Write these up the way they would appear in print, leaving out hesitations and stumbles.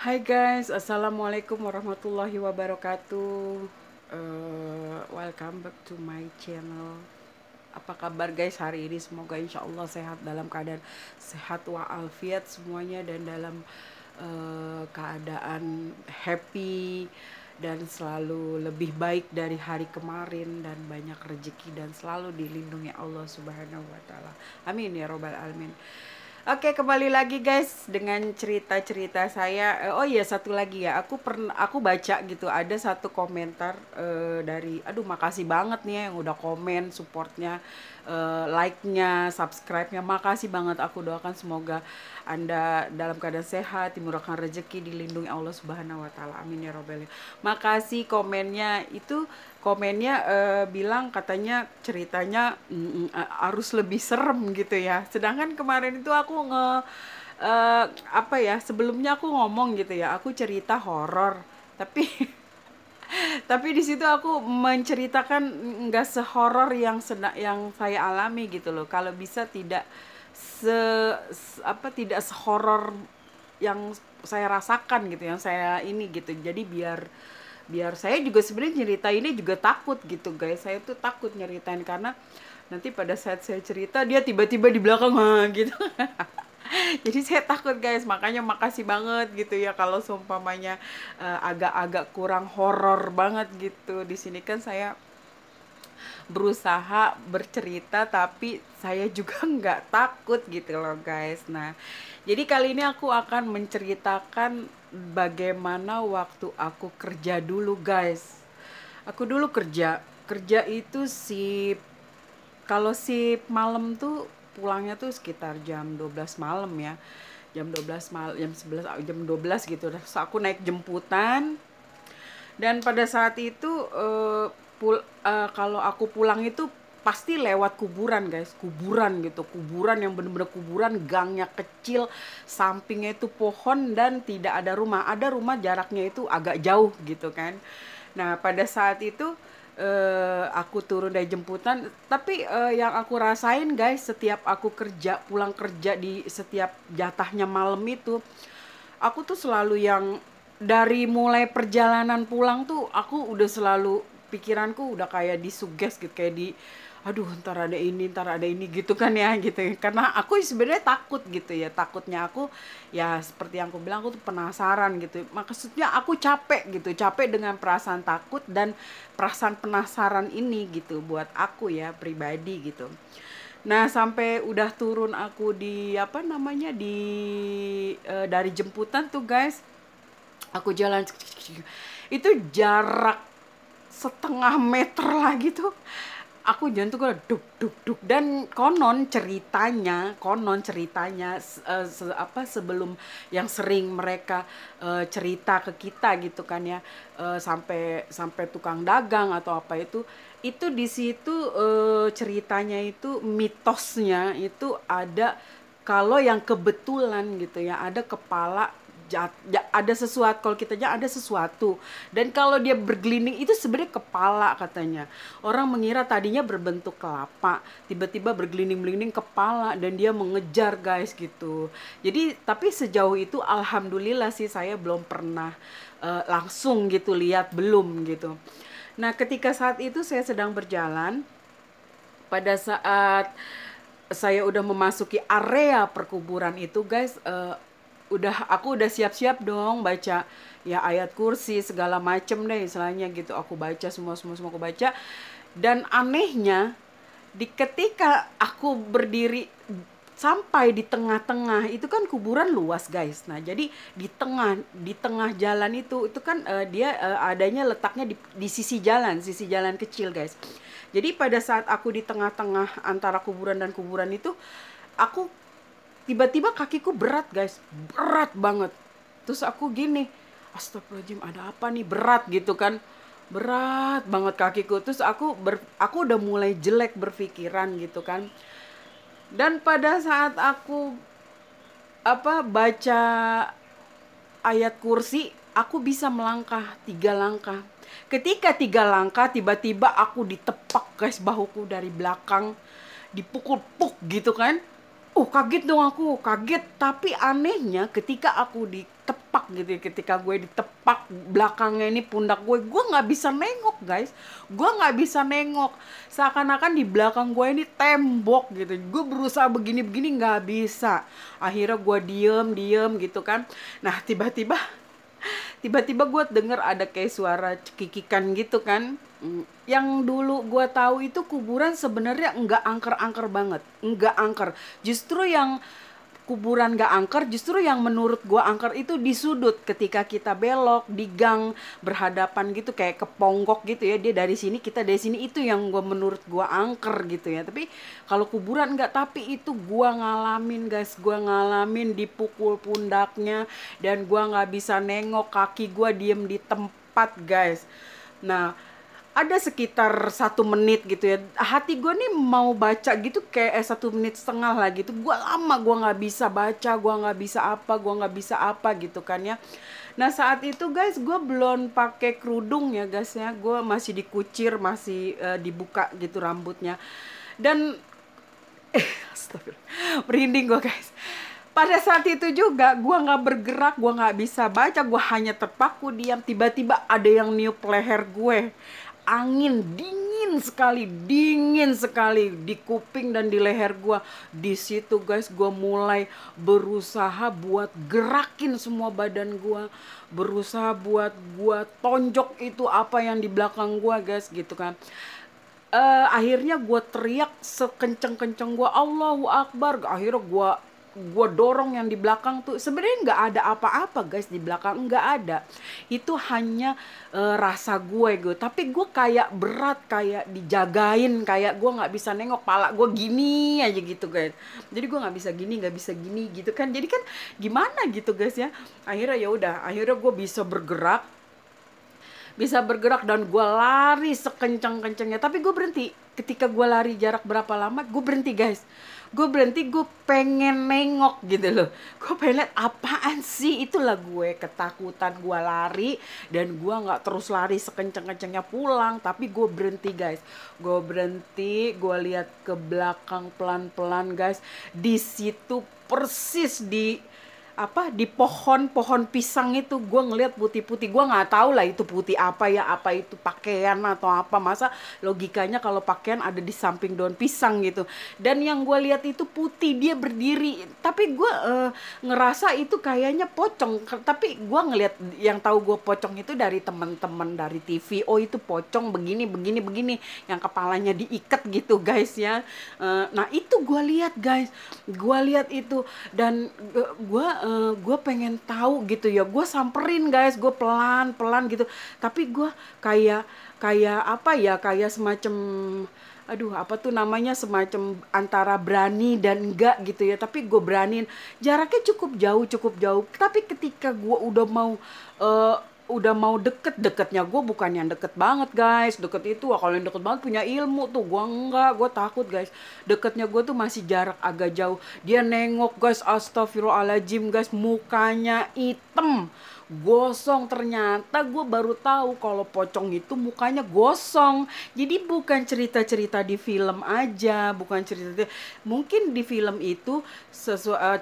Hai guys, assalamualaikum warahmatullahi wabarakatuh. Welcome back to my channel. Apa kabar guys hari ini? Semoga insya Allah sehat, dalam keadaan sehat walafiat semuanya, dan dalam keadaan happy dan selalu lebih baik dari hari kemarin, dan banyak rezeki dan selalu dilindungi Allah Subhanahu wa taala. Amin ya robbal alamin. Oke, kembali lagi guys dengan cerita-cerita saya. Oh iya, satu lagi ya. Aku baca gitu, ada satu komentar dari, aduh makasih banget nih ya yang udah komen, supportnya, like-nya, subscribe-nya. Makasih banget. Aku doakan semoga Anda dalam keadaan sehat, dimurahkan rezeki, dilindungi Allah Subhanahu wa taala. Amin ya robbal alamin. Makasih komennya itu. Komennya bilang katanya ceritanya harus lebih serem gitu ya. Sedangkan kemarin itu aku apa ya, sebelumnya aku ngomong gitu ya, aku cerita horor. Tapi tapi di situ aku menceritakan nggak sehoror yang saya alami gitu loh. Kalau bisa tidak tidak sehoror yang saya rasakan gitu, yang saya ini gitu. Jadi biar biar saya juga sebenarnya cerita ini juga takut gitu guys. Saya tuh takut nyeritain karena nanti pada saat saya cerita dia tiba-tiba di belakang gitu. Jadi saya takut guys, makanya makasih banget gitu ya kalau seumpamanya agak-agak kurang horor banget gitu. Di sini kan saya berusaha bercerita tapi saya juga nggak takut gitu loh guys. Nah, jadi kali ini aku akan menceritakan bagaimana waktu aku kerja dulu guys. Aku dulu kerja itu kalau sip malam tuh pulangnya tuh sekitar jam 12 malam ya. Jam 12 malam, jam 11, jam 12 gitu. Terus aku naik jemputan, dan pada saat itu kalau aku pulang itu pasti lewat kuburan guys, kuburan gitu, kuburan yang bener-bener kuburan, gangnya kecil, sampingnya itu pohon dan tidak ada rumah. Ada rumah jaraknya itu agak jauh gitu kan. Nah pada saat itu aku turun dari jemputan, tapi yang aku rasain guys, setiap aku pulang kerja di setiap jatahnya malam itu, aku tuh selalu yang dari mulai perjalanan pulang tuh aku udah selalu, pikiranku udah kayak disuges gitu, kayak di aduh ntar ada ini gitu kan ya gitu ya. Karena aku sebenarnya takut gitu ya, takutnya aku ya seperti yang aku bilang, aku tuh penasaran gitu, maksudnya aku capek gitu, capek dengan perasaan takut dan perasaan penasaran ini gitu buat aku ya pribadi gitu. Nah, sampai udah turun aku di apa namanya di dari jemputan tuh guys, aku jalan itu jarak setengah meter lagi tuh aku jantung gue duk duk duk, dan konon ceritanya sebelum yang sering mereka cerita ke kita gitu kan ya, sampai sampai tukang dagang atau apa itu di situ ceritanya itu, mitosnya itu ada, kalau yang kebetulan gitu ya ada kepala, ada sesuatu, kalau kita aja ada sesuatu, dan kalau dia bergelinding itu sebenarnya kepala katanya. Orang mengira tadinya berbentuk kelapa, tiba-tiba bergelinding-gelinding kepala dan dia mengejar guys gitu. Jadi tapi sejauh itu alhamdulillah sih saya belum pernah langsung gitu lihat, belum gitu. Nah ketika saat itu saya sedang berjalan, pada saat saya udah memasuki area perkuburan itu guys, aku udah siap-siap dong baca ya ayat kursi segala macem deh istilahnya gitu, aku baca semua aku baca. Dan anehnya, ketika aku berdiri sampai di tengah-tengah itu kan kuburan luas guys. Nah jadi di tengah jalan itu kan dia adanya letaknya di sisi jalan kecil guys. Jadi pada saat aku di tengah-tengah antara kuburan dan kuburan itu, aku tiba-tiba kakiku berat guys, berat banget. Terus aku gini, astagfirullahaladzim ada apa nih, berat gitu kan, berat banget kakiku. Terus aku udah mulai jelek berpikiran gitu kan. Dan pada saat aku baca ayat kursi, aku bisa melangkah 3 langkah. Ketika 3 langkah, tiba-tiba aku ditepak guys, bahuku dari belakang, dipukul puk gitu kan. Oh kaget dong, aku kaget. Tapi anehnya ketika aku ditepak gitu ya, ketika gue ditepak belakangnya ini pundak gue nggak bisa nengok guys. Gue nggak bisa nengok, seakan-akan di belakang gue ini tembok gitu. Gue berusaha begini-begini nggak bisa. Akhirnya gue diem diem gitu kan. Nah tiba-tiba gue denger ada kayak suara cekikikan gitu kan. Yang dulu gue tahu itu kuburan sebenarnya nggak angker-angker banget, nggak angker. Justru yang kuburan nggak angker, justru yang menurut gue angker itu di sudut, ketika kita belok di gang berhadapan gitu kayak keponggok gitu ya, dia dari sini kita dari sini, itu yang gue menurut gue angker gitu ya. Tapi kalau kuburan nggak, tapi itu gue ngalamin guys, gue ngalamin dipukul pundaknya dan gue nggak bisa nengok, kaki gue diem di tempat guys. Nah ada sekitar 1 menit gitu ya, hati gue nih mau baca gitu kayak 1 menit setengah lah gitu, gue lama gue nggak bisa baca, gue nggak bisa apa, gue nggak bisa apa gitu kan ya. Nah saat itu guys gue belum pakai kerudung ya guys ya, gue masih dikucir, masih dibuka gitu rambutnya. Dan astagfirullah, merinding gue guys. Pada saat itu juga gue nggak bergerak, gue nggak bisa baca, gue hanya terpaku diam. Tiba-tiba ada yang niup leher gue, angin dingin sekali di kuping dan di leher gue. Di situ guys gue mulai berusaha buat gerakin semua badan gue, berusaha buat gue tonjok itu apa yang di belakang gue guys gitu kan. Akhirnya gue teriak sekenceng-kenceng gue, Allahu Akbar. Akhirnya gue dorong yang di belakang tuh. Sebenarnya nggak ada apa-apa guys di belakang, nggak ada. Itu hanya rasa gue. Tapi gue kayak berat, kayak dijagain, kayak gue nggak bisa nengok, pala gue gini aja gitu guys. Jadi gue nggak bisa gini, nggak bisa gini gitu kan. Jadi kan gimana gitu guys ya. Akhirnya ya udah, akhirnya gue bisa bergerak dan gue lari sekencang-kencangnya. Tapi gue berhenti. Ketika gue lari jarak berapa lama, gue berhenti guys. Gue berhenti, gue pengen nengok gitu loh. Gue pengen lihat apaan sih. Itulah gue ketakutan, gue lari. Dan gue gak terus lari sekencang-kencangnya pulang. Tapi gue berhenti guys. Gue berhenti, gue lihat ke belakang pelan-pelan guys. Di situ persis di pohon pisang itu gue ngeliat putih-putih. Gue nggak tahu lah itu putih apa ya, apa itu pakaian atau apa, masa logikanya kalau pakaian ada di samping daun pisang gitu. Dan yang gue lihat itu putih, dia berdiri. Tapi gue ngerasa itu kayaknya pocong. Tapi gue ngeliat, yang tahu gue pocong itu dari teman-teman dari TV. Oh itu pocong begini begini begini, yang kepalanya diikat gitu guys ya. Nah itu gue lihat guys, gue lihat itu. Dan gue pengen tahu gitu ya, gue samperin guys, gue pelan-pelan gitu. Tapi gue kayak kayak apa ya, kayak semacam, aduh apa tuh namanya, semacam antara berani dan enggak gitu ya. Tapi gue beraniin, jaraknya cukup jauh. Tapi ketika gue eh, udah mau deketnya, gue bukan yang deket banget guys. Deket itu, wah, kalau yang deket banget punya ilmu tuh, gue enggak, gue takut guys. Deketnya gue tuh masih jarak agak jauh. Dia nengok guys, astagfirullahaladzim guys, mukanya hitam gosong. Ternyata gue baru tahu kalau pocong itu mukanya gosong. Jadi bukan cerita-cerita di film aja, bukan cerita, mungkin di film itu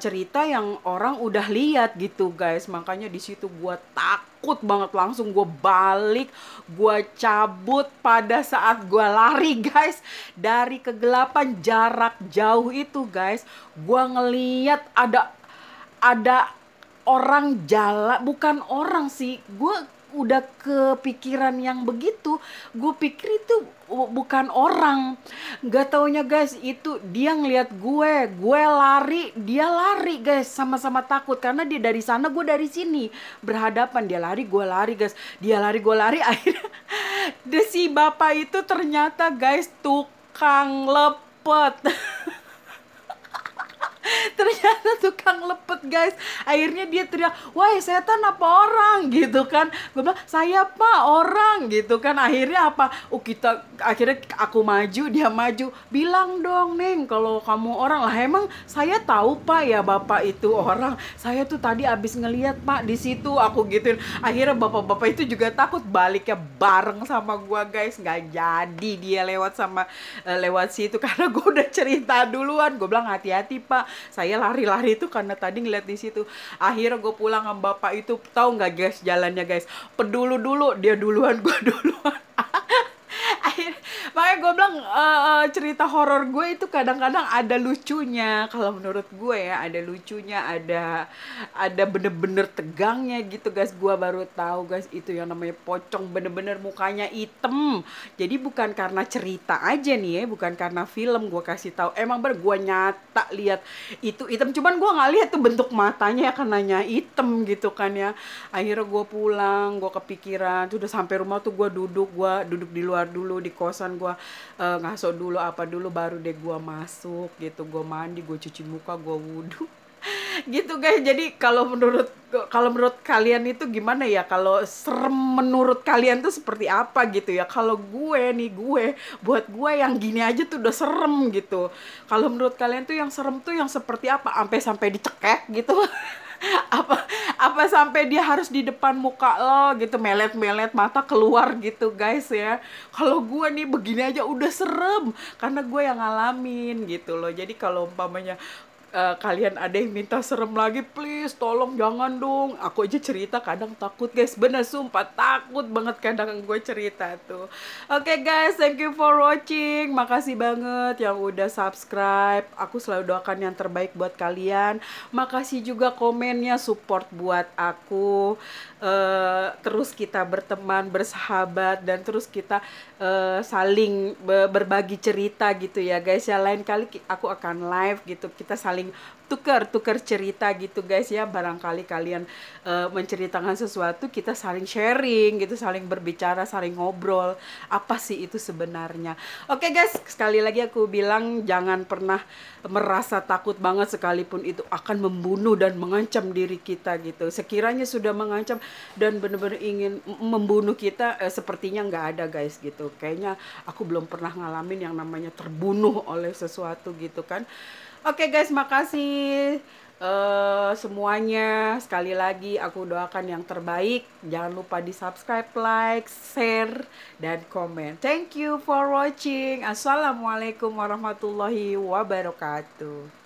cerita yang orang udah lihat gitu guys. Makanya di situ gue takut banget, langsung gue balik, gue cabut. Pada saat gue lari guys dari kegelapan jarak jauh itu guys, gue ngeliat ada orang jalan, bukan orang sih, gue udah kepikiran yang begitu. Gue pikir itu bukan orang. Gak taunya guys, itu dia ngeliat gue lari, dia lari guys, sama-sama takut karena dia dari sana, gue dari sini berhadapan. Dia lari, gue lari guys, dia lari, gue lari. Akhirnya si bapak itu ternyata guys tukang lepet. ternyata tukang lepet guys. Akhirnya dia teriak, wah setan apa orang gitu kan. Gue bilang, saya pak orang gitu kan. Akhirnya apa, akhirnya aku maju, dia maju, bilang dong Neng kalau kamu orang. Lah emang saya tahu pak ya bapak itu orang, saya tuh tadi abis ngeliat pak di situ, aku gituin. Akhirnya bapak-bapak itu juga takut, baliknya bareng sama gua guys. Nggak jadi dia lewat situ karena gue udah cerita duluan. Gue bilang hati-hati pak, saya lari-lari itu karena tadi ngeliat di situ. Akhirnya gue pulang sama bapak itu, tahu nggak guys jalannya guys, pedulu dulu, dia duluan, gue duluan. Akhir, makanya gue bilang cerita horor gue itu kadang-kadang ada lucunya. Kalau menurut gue ya ada lucunya, ada bener-bener tegangnya gitu guys. Gue baru tahu guys itu yang namanya pocong, bener-bener mukanya hitam. Jadi bukan karena cerita aja nih ya, bukan karena film. Gue kasih tahu emang bener, gue nyata lihat itu hitam, cuman gue nggak lihat tuh bentuk matanya ya karenanya hitam gitu kan ya. Akhirnya gue pulang, gue kepikiran tuh, udah sampai rumah tuh gue duduk di luar dulu di kosan. Gue ngaso dulu apa dulu, baru deh gue masuk gitu. Gue mandi, gue cuci muka, gue wudhu gitu guys. Jadi kalau menurut kalian itu gimana ya, kalau serem menurut kalian tuh seperti apa gitu ya. Kalau buat gue yang gini aja tuh udah serem gitu. Kalau menurut kalian tuh yang serem tuh yang seperti apa, sampai dicekek gitu. apa sampai dia harus di depan muka lo gitu, melet mata keluar gitu guys ya. Kalau gue nih begini aja udah serem karena gue yang ngalamin gitu loh. Jadi kalau umpamanya kalian ada yang minta serem lagi, please tolong jangan dong. Aku aja cerita kadang takut guys, bener sumpah takut banget kadang gue cerita tuh. Oke guys, thank you for watching, makasih banget yang udah subscribe. Aku selalu doakan yang terbaik buat kalian. Makasih juga komennya, support buat aku. Terus kita berteman, bersahabat, dan terus kita saling berbagi cerita gitu ya guys ya. Lain kali aku akan live gitu, kita saling tukar cerita gitu guys ya. Barangkali kalian menceritakan sesuatu, kita saling sharing gitu, saling berbicara, saling ngobrol apa sih itu sebenarnya. Oke guys, sekali lagi aku bilang jangan pernah merasa takut banget, sekalipun itu akan membunuh dan mengancam diri kita gitu. Sekiranya sudah mengancam dan benar-benar ingin membunuh kita, sepertinya nggak ada guys gitu. Kayaknya aku belum pernah ngalamin yang namanya terbunuh oleh sesuatu gitu kan. Oke guys, makasih semuanya. Sekali lagi aku doakan yang terbaik. Jangan lupa di subscribe, like, share, dan komen. Thank you for watching. Assalamualaikum warahmatullahi wabarakatuh.